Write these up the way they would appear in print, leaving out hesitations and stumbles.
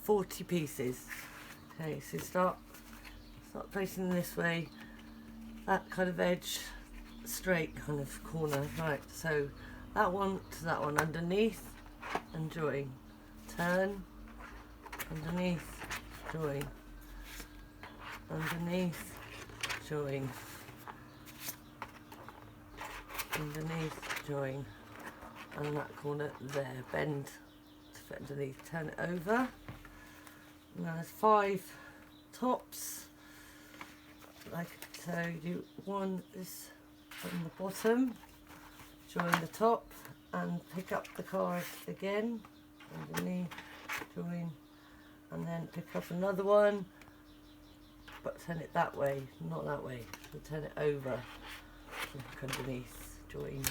40 pieces. Okay, so start placing them this way, that kind of edge, straight kind of corner. Right, so that one to that one, underneath and join, turn, underneath, join, underneath, join, underneath, join, and that corner there, bend to fit underneath, turn it over. Now there's 5 tops, like so. You do one this on the bottom, join the top, and pick up the card again, underneath, join, and then pick up another one, but turn it that way, not that way. So turn it over, look underneath, join,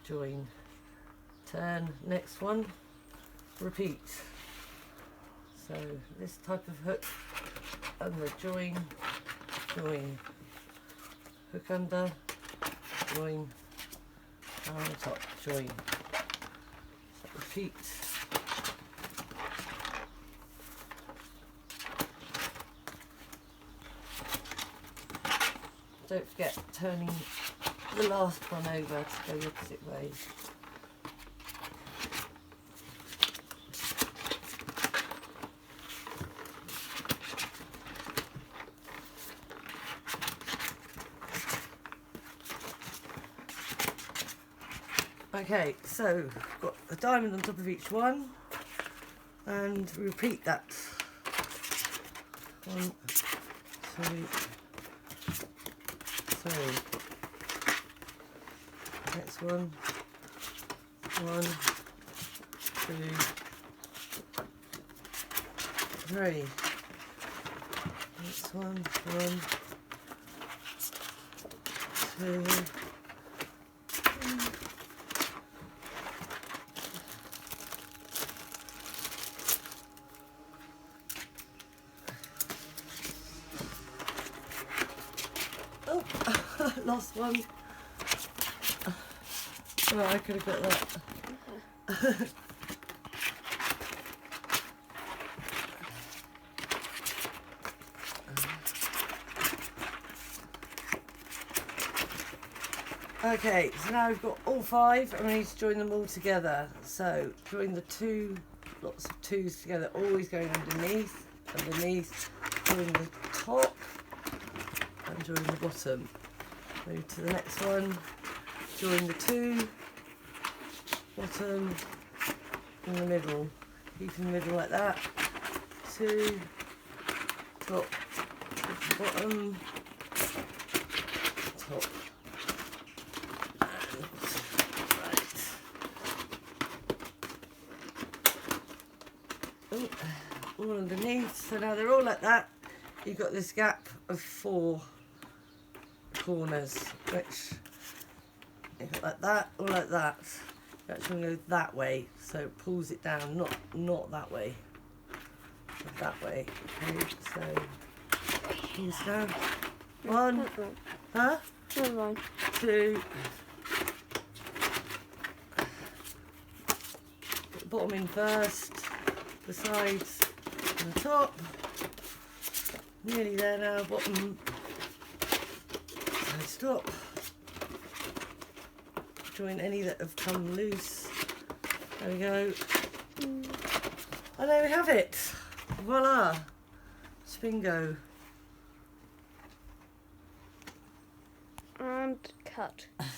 join, turn, next one, repeat. So this type of hook under, join, join, hook under, join, and on the top, join. So repeat. Don't forget turning the last one over to go the opposite way. Okay, so we've got a diamond on top of each one, and repeat that. 1, 2, 3. Next one. 1, 2, 3. Next one. 1, 2. Oh, lost one. Oh, I could have got that. Okay, so now we've got all 5 and we need to join them all together. So join the 2, lots of 2s together, always going underneath, underneath, join the top and join the bottom. Move to the next one, join the 2, bottom, in the middle, keep in the middle like that, 2, top, bottom, top. All underneath, so now they're all like that. You've got this gap of 4 corners, which you've got like that, or like that. You actually go that way, so it pulls it down, not that way, but that way. Okay, so here's now 1, huh? 2. Put the bottom in first, the sides and the top. Nearly there now, bottom, side stop. Join any that have come loose. There we go. And there we have it. Voila. Topingo. And cut.